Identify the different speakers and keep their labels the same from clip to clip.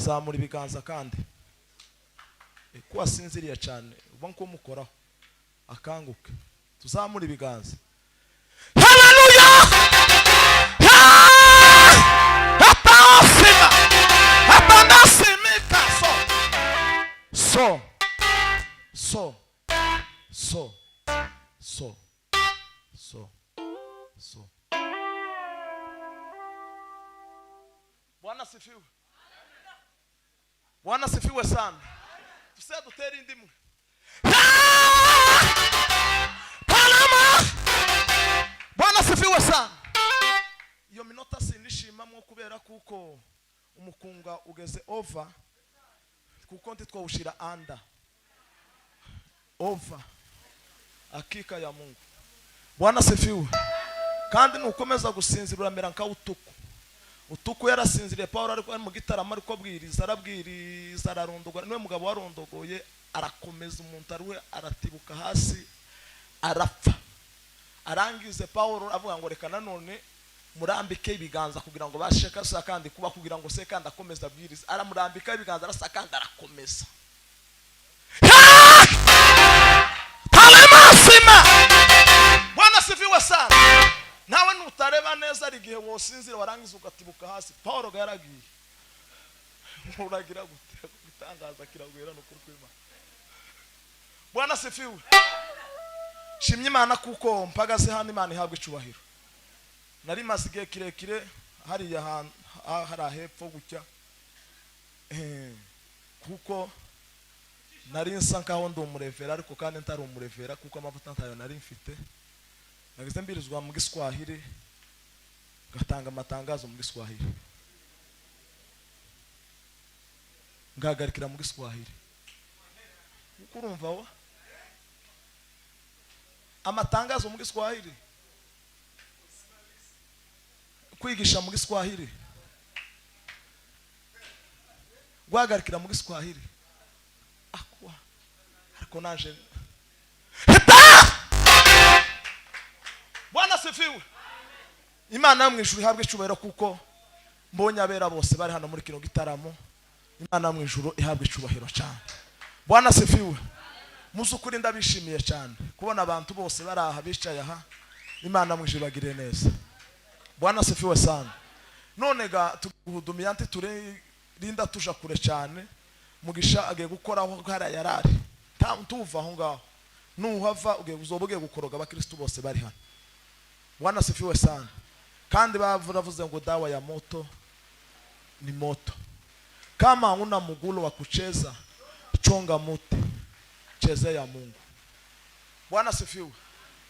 Speaker 1: zamura ibiganza kandi ko wasinziriye cyane uba nko mukoraho akanguke tuzamura ibiganza. Haleluya! Hapasima hapandasimika so Bwana sifiwe. Bwana sifiwe sana. Tuse dutere indimu. Bwana sifiwe sana. Iyo minota sinishimamwe kubera kuko umukunga ugeze over kuko ntitwawushira anda over akika ya Mungu. Bwana sifiwe. Kandi nukomeza gusinzira uramera nka utuku yarasinziriye Paulo ariko mu gitaramo ariko arabwiriza ararondogora niwe mugabo warondogoye arakomeza umuntu ariwe aratibuka hasi arapfa. Arangize Paulo avuga ngo reka nanone murambike ibiganza kugira ngo basheka sa kandi kuba kugira ngo se kandi akomeza abwiriza. Aramurambika ibiganza arasa kandi arakomeza. Haleluya! Bwana sifiwe sana. Nawe nutareba neza ari gihe wosinzira warangiza ugatibuka hasi. Paulo yaragiye. Uragira gute gutangaza kiragwera no kurwima. Bwana sifiwe. Shimye Imana kuko mpagaze hano Imana ihabwe icubahiro. Nari mazigiye kirekire hari hepfo gucya. Kuko nari nsa nkaho ndi umurevera ariko kandi ntari umurevera kuko amavuta ntayo nari mfite. Nagize mbirizwa mu Giswahili gatanga amatangazo mu Giswahili. Ngagarikira mu Giswahili. Ukurumva wa? Amatangazo mu Giswahili. Kwigisha mu Giswahili. Gwagarikira mu Giswahili. Akwa. Ariko naje. Bwana sifiwe. Imana mu ijuru ihabwe icubahiro kuko mbonye abera bose bari hano muri kino gitaramo. Imana mu ijuru ihabwe icubahiro cyane. Bwana sifiwe. Musukuri ndabishimiye cyane kubona abantu bose bari aha bicaye aha. Imana mu ijuru bagire neza. Bwana sifiwe sana. None ga tuguhudumiye anti turinda tuja kure cyane. Mugisha agiye gukoraho gara yarari. Tuva aho ngaho. Nuhava ugiye uzoboge gukoroga abakristo bose bari hano. Bwana sifiwe sana. Kandi bavuze ngo dawa ya moto ni moto. Kama una mgulo wa kucheza chonga muti cheze ya Mungu. Bwana sifiwe.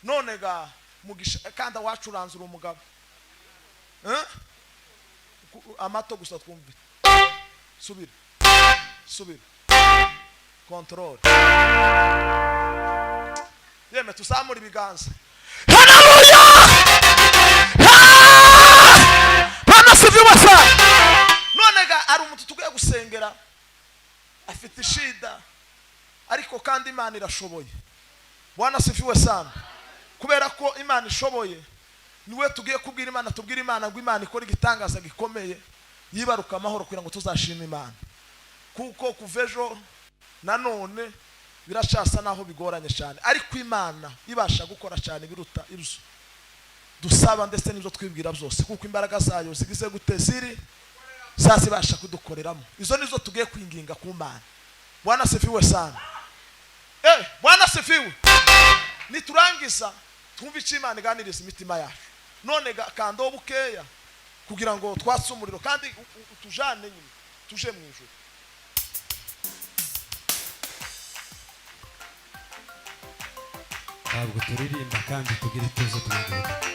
Speaker 1: None ga mugisha kandi wacuranzura umugabo. Amato gusa twumve. Subira. Control. Yeme tusamura ibiganza. Haleluya! Bwana sifiwe sana. None ga ari umuntu tugiye gusengera afite ishida ariko kandi Imana irashoboye. Bwana sifiwe sana. Kubera ko Imana ishoboye niwe tugiye kubwira Imana tubwira Imana ngo Imana ikora igitangaza gikomeye yibaruka amahoro kugira ngo tuzashime Imana. Kuko kuvejo nanone birashasa naho bigoranye cyane ariko Imana ibasha gukora cyane biruta iruzo dusaba ndetse n'ibyo twibwira byose kuko imbaraga zayo zigize guteziri sasa ibasha kudukoreramo. Izo nizo tugiye kwinginga ku Mana. Bwana sifiwe sana. Bwana sifiwe. Niturangiza twumve icyo Imana iganiriza imitima yacu. None kando bukeya kugira ngo twatse umuriro kandi tujane nyine tuje mu ijuru.
Speaker 2: Ntabwo turirimba kandi tugira ituze tugira.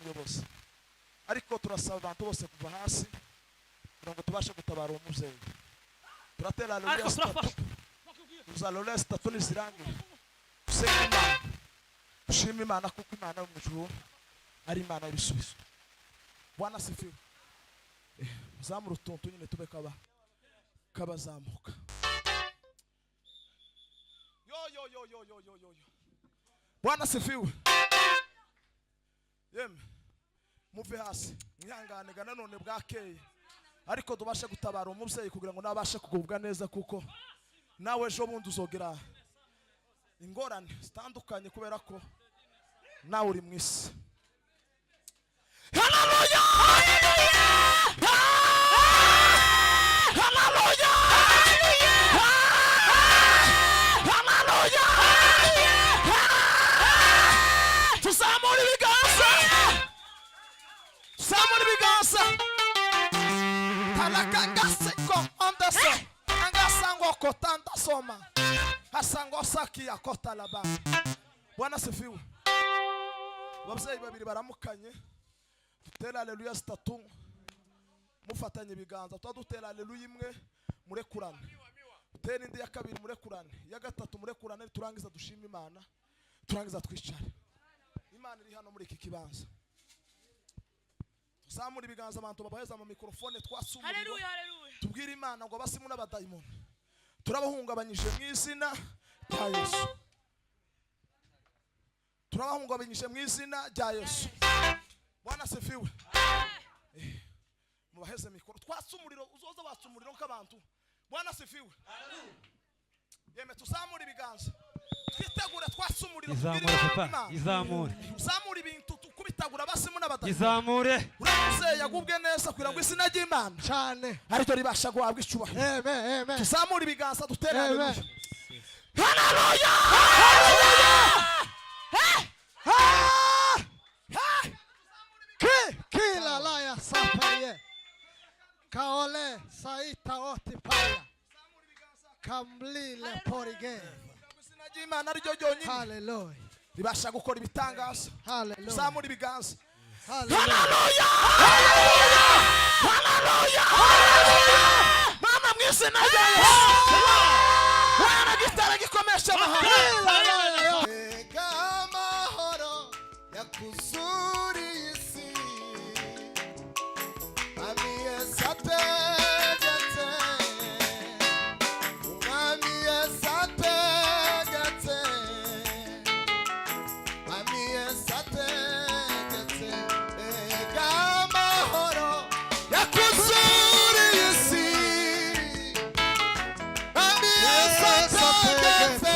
Speaker 1: n'umuyobozi ariko turasaba abantu bose kuva hasi kugira ngo tubashe gutabara uwo mubyeyi turatera haleluya statu tuza haleluya statu n'izirange dusenga Imana dushima Imana kuko Imana yo mu ijuru ari Imana y'ibisubizo. Bwana asifiwe. Zamura utuntu nyine tube kabazamuka. Yo. Bwana asifiwe. Yeme muve hasi mwihangane gana none bwakeye ariko tubashe gutabara umubyeyi kugira ngo nabashe kugubwa neza kuko nawe ejo bundi uzogera ingorane zitandukanye kubera ko nawe uri mwisi. Haleluya! Haleluya! Haleluya! Tuzamura ibiganza. Tuzamura ibiganza. Talakangase ko ondaso. Angasango kotanda soma. Hasango saki ya kota laba. Bwana sifiwe. Babyeyi babiri baramukanye. Tutera haleluya statu. Mufatanye ibiganza. Tudutera haleluya imwe murekurane. Tutera indi ya kabiri murekurane. Ya gatatu murekurane turangiza dushima Imana. Turangiza twicare. Imana iri hano muri iki kibanza. Tuzamura ibiganza abantu babaheza mu mikrofone twasumuriro.
Speaker 3: Haleluya.
Speaker 1: Tubwire Imana ngo basimu n'abadayimoni. Turabahungabanyije mu izina rya Yesu. Turabahungabanyije mu izina rya Yesu. Bwana asifiwe. Mubaheze mikoro twasumuriro uzoza wasumuriro nk'abantu. Bwana asifiwe. Yeme tuzamura ibiganza. Twitegura twasumuriro
Speaker 2: izamure papa izamure
Speaker 1: uzamura ibintu tukubitagura basimu n'abadayimoni.
Speaker 2: izamure
Speaker 1: Uramuze yagubwe neza kugira ngo izina ry'Imana
Speaker 4: cyane
Speaker 1: ariko ribasha guhabwa icyubahiro.
Speaker 4: amen
Speaker 1: Tuzamura ibiganza dutera
Speaker 4: amen
Speaker 1: haleluya.
Speaker 4: kila laya sapaye kaole saita oti paya kamlile porige.
Speaker 1: Izina ry'Imana ryo ryonyine
Speaker 4: Hallelujah.
Speaker 1: ribasha gukora ibitangaza.
Speaker 4: Hallelujah.
Speaker 1: Tuzamura ibiganza.
Speaker 4: Hallelujah.
Speaker 1: Haleluya. Mama mwizina rya Yesu. Wana gitara gikomesha amahanga.
Speaker 4: Ega amahoro yakuzuri isi amiye sategetse amiye sategetse amiye sategetse ega amahoro yakuzuri isi amiye sategetse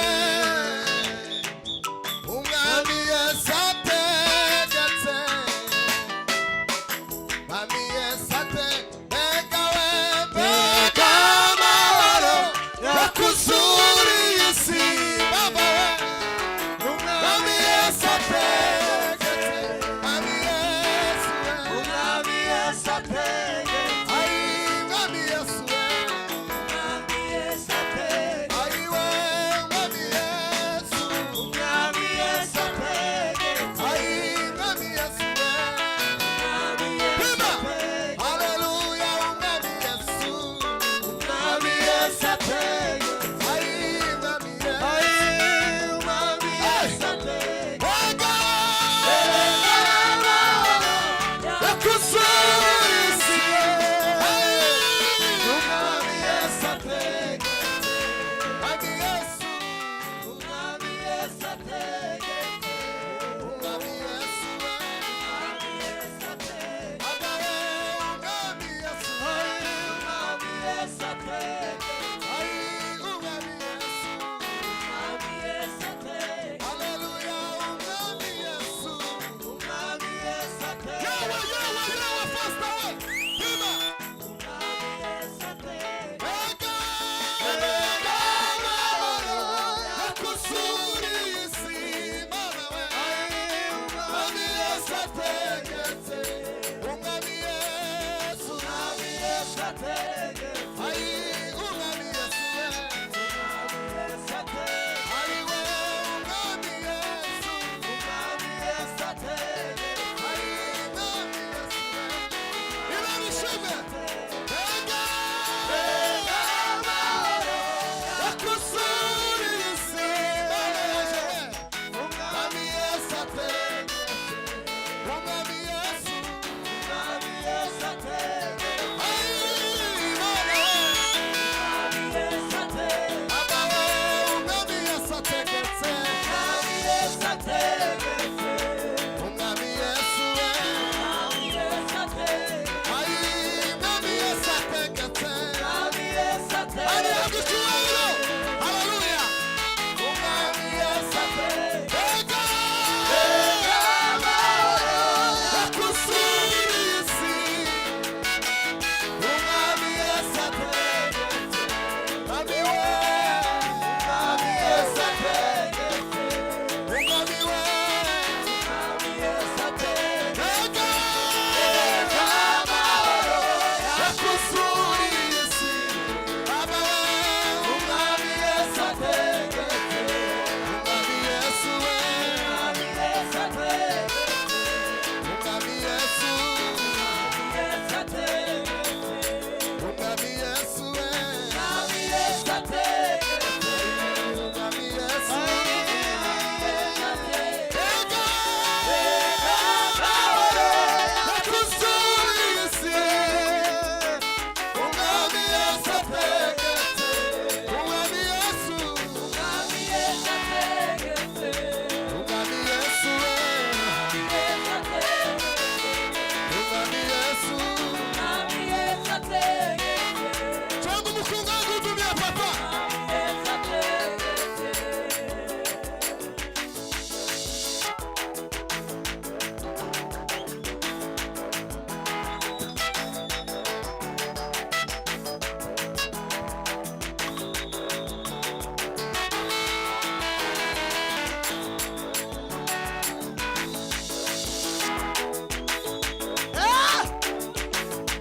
Speaker 4: umukunga gutumye papa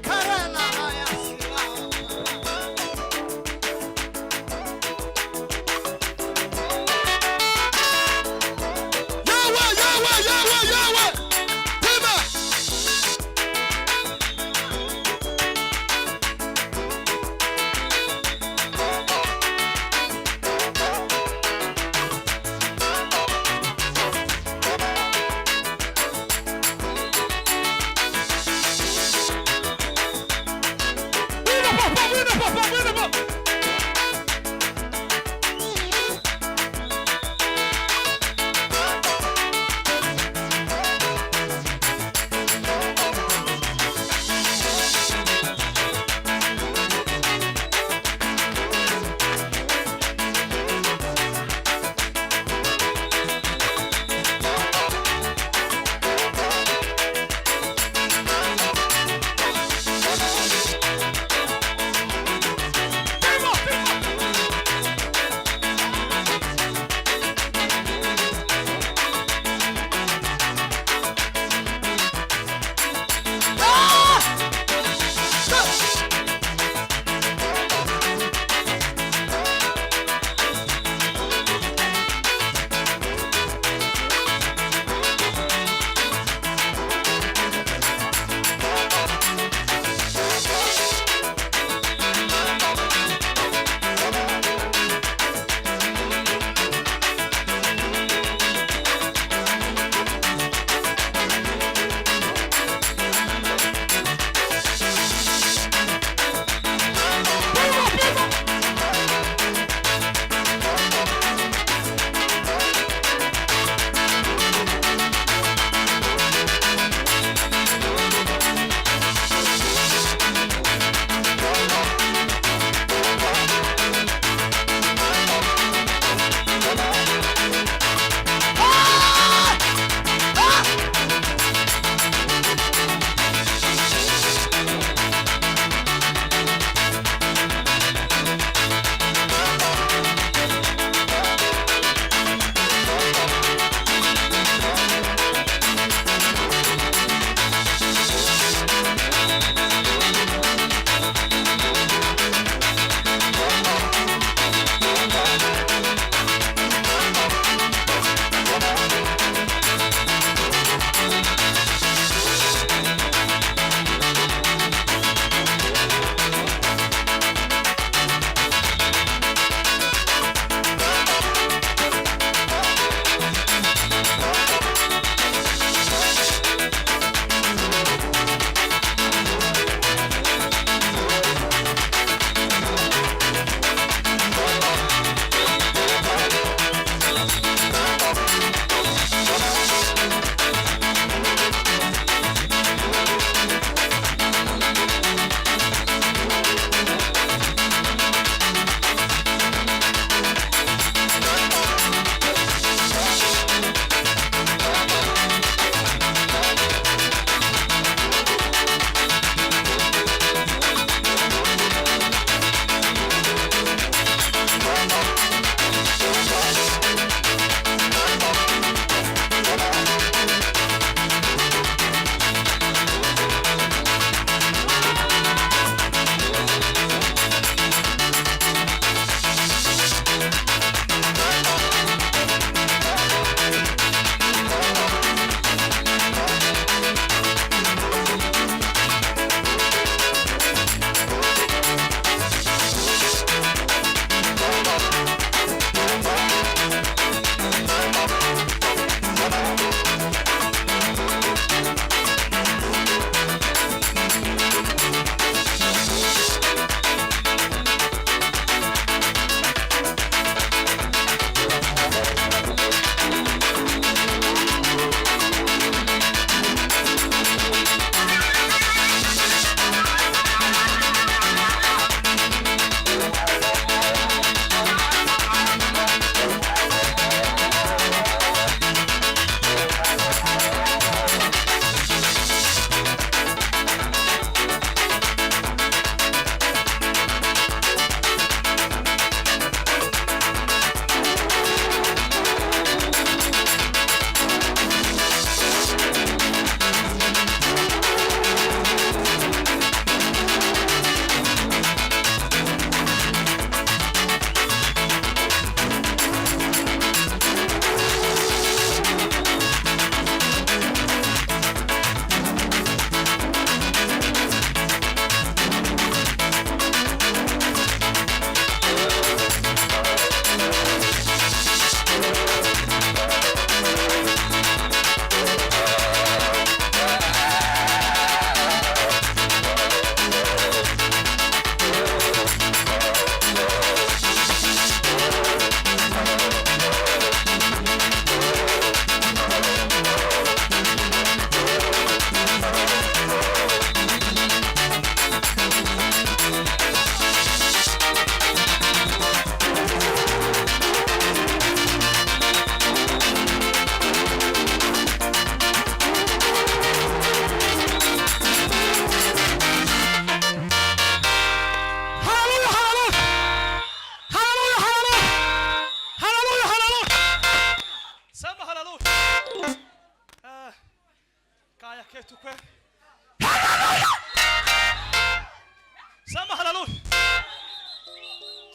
Speaker 4: karana haya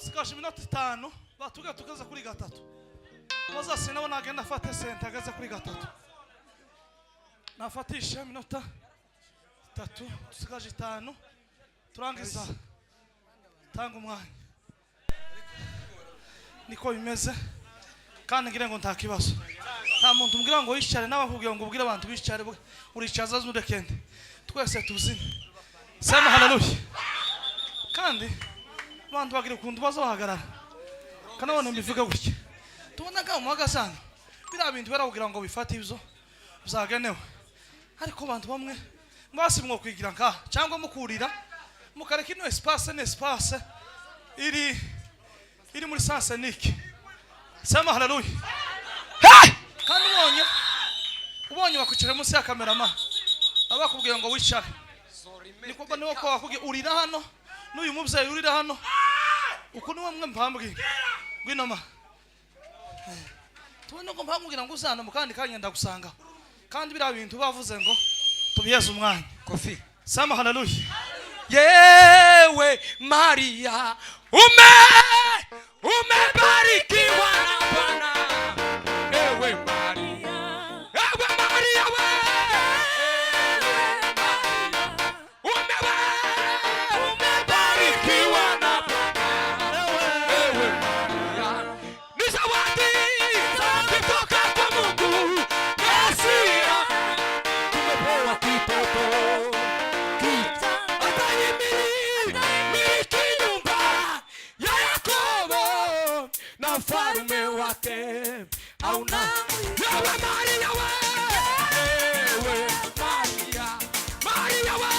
Speaker 3: sikaje iminota 5 batuga tukaza kuri gatatu Moses nabo nagenda afate sente agaza kuri gatatu nafatisha iminota 3 tusigaje 5 turangiza tanga umwanya niko bimeze kandi ngire ngo nta kibazo nta muntu mbwira ngo yishare n'abakubwira ngo ubwire abantu bishare uricaza z'urekende twese tuzine sema haleluya kandi abantu bagira kundu bazahagarara kana bone mbivuga gutya tubona ka umuhagasana bira bintu barakubwira ngo bifate ibyo byagenewe ariko abantu bamwe mwasimwo kwigira nka cyangwa mukurira mukareka ino espace iri muri sansenike sema haleluya kandi ubonye bakukira munsi ya kamerama abakubwiye ngo wicare niko bane ko bakubwiye urira hano n'uyu mubyeyi urira hano uko niwe mwe mpambwiye gwinoma tubone ko mpambwira ngo uzana mukandi kanyenda gusanga kandi bira bintu bavuze ngo tubiyeze umwanya
Speaker 2: Koffi
Speaker 3: sema haleluya
Speaker 2: yewe Maria umebarikiwa na Bwana ewe Maria umebarikiwa na Bwana ewe Maria ni zawadi kutoka kwa Mungu Asia tumepewa kitoto Farume wake hauna yawe Maria wewe Maria wewe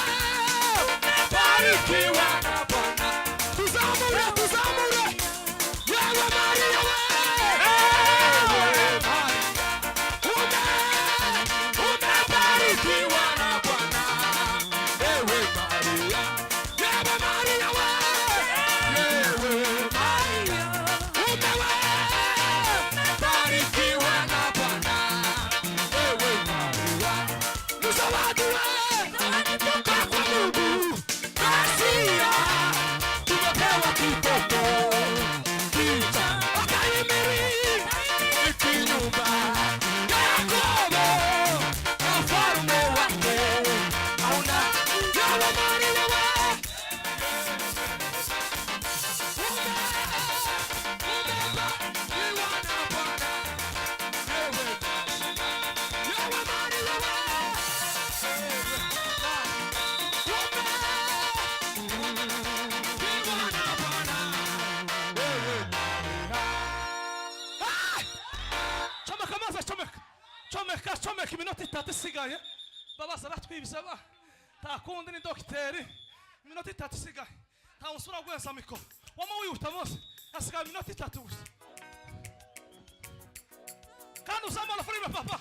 Speaker 2: barikiwa na Bwana tuzamure yawe Maria wewe umebarikiwa na Bwana ewe Maria yawe Maria wewe chomeka iminota 3 isigaye babaza batwibisaba takundi ni docteur iminota 3 isigaye nta usura gwenza mikoro wama wihuta mose asigaye iminota 3 gusa kandi uzamara furibe papa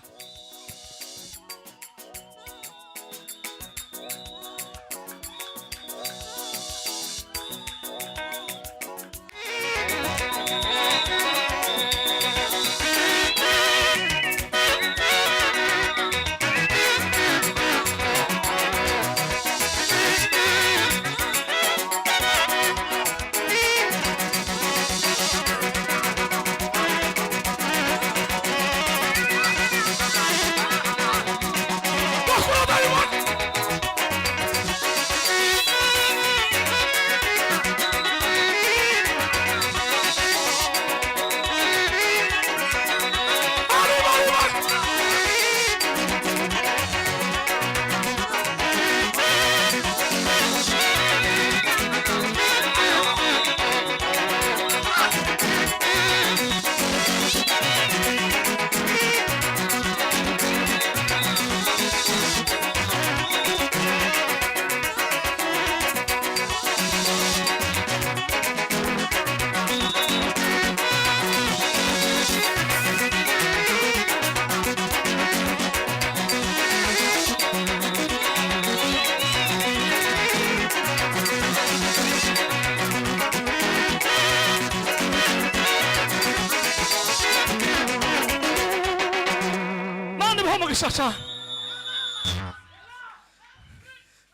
Speaker 2: Shasha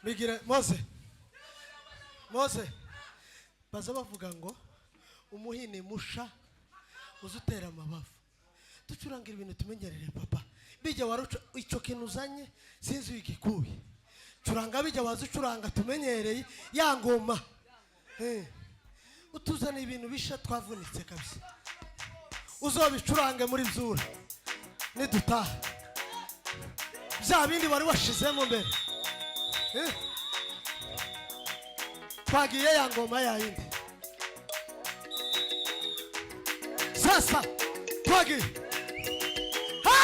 Speaker 4: Migire Mose baza bavuga ngo umuhini musha uzutera amabavu ducurangira ibintu tumenyerere papa bijya waruca ico kintu uzanye sinzi igikuye curanga bijya wazucuranga tumenyereye ya ngoma utuzana ibintu bisha twavunitse kabisa uzobicurange muri byura nidutaha bya bindi wari washizemo mbere twagiye ya ngoma ya yindi sasa twagiye ha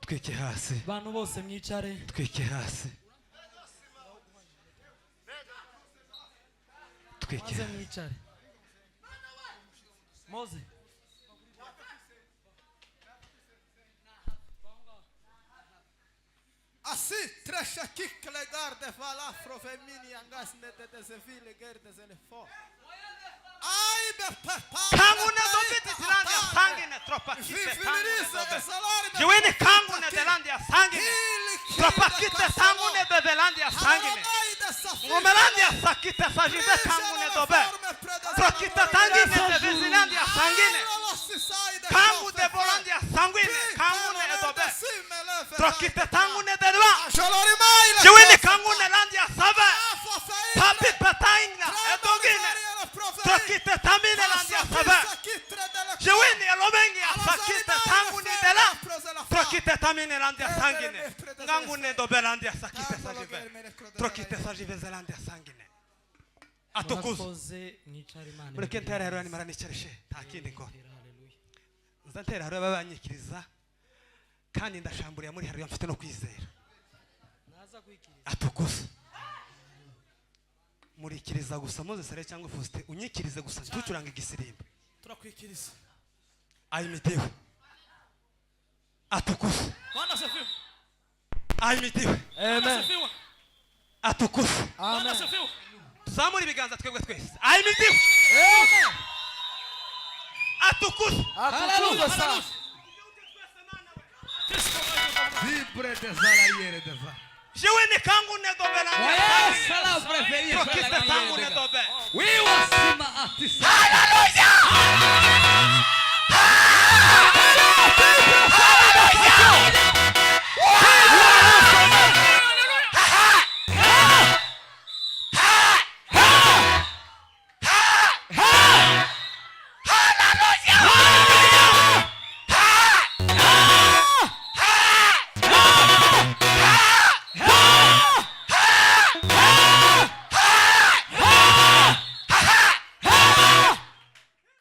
Speaker 4: twike hasi
Speaker 3: bantu bose mwicare
Speaker 4: twike hasi
Speaker 3: maze mwicare Moze
Speaker 4: Así, tres aquí que le garde fala afrofemini angas ne de sevile gerde zelefo. Ai be papa.
Speaker 3: Kangu na dobiti tilandi ya sangi ne tropa kite sangu. Jiweni kangu ne delandi ya sangi ne. Tropa kite sangu ne de delandi ya sangi ne. Ngomelandi ya sakite sajive kangu ne dobe. Trokite tangi ne de vezilandi ya sangi ne. Kangu de bolandi ya sangi ne. Kangu ne dobe. Trokite tangu ne de dwa. Jiweni kangu ne landi ya sabe. Tapi patainga edogine. Trokite tamine landi ya sabe. Jiweni elomengi ya sakite tangu ne de la. Trokite tamine landi ya sangi ne. Ngangu ne dobe landi ya sakite sajive. Trokite sajive zelandi ya sangi ne. Atukuze mureke ntera rero nimara nicarishe takindi ko nzantera rero babanyikiriza kandi ndashamburiye muri hariyo mfite no kwizera naza kwikiriza atukuze murikiriza gusa Moze sare cyangwa Faustin unyikirize gusa tucuranga igisirimba turakwikiriza
Speaker 4: ayimitewe atukuze
Speaker 3: Bwana sefiwe
Speaker 4: ayimitewe
Speaker 3: amen
Speaker 4: atukuze
Speaker 3: Bwana sefiwe
Speaker 4: zamuri ibiganza twebwe twese ayimitiwe atukuze
Speaker 3: haleluya
Speaker 1: Libre de salariere de va.
Speaker 4: jewe ni kangu ne dobela
Speaker 3: sala preferir
Speaker 4: prokite tangu ne dobe
Speaker 3: we wasima artist
Speaker 4: haleluya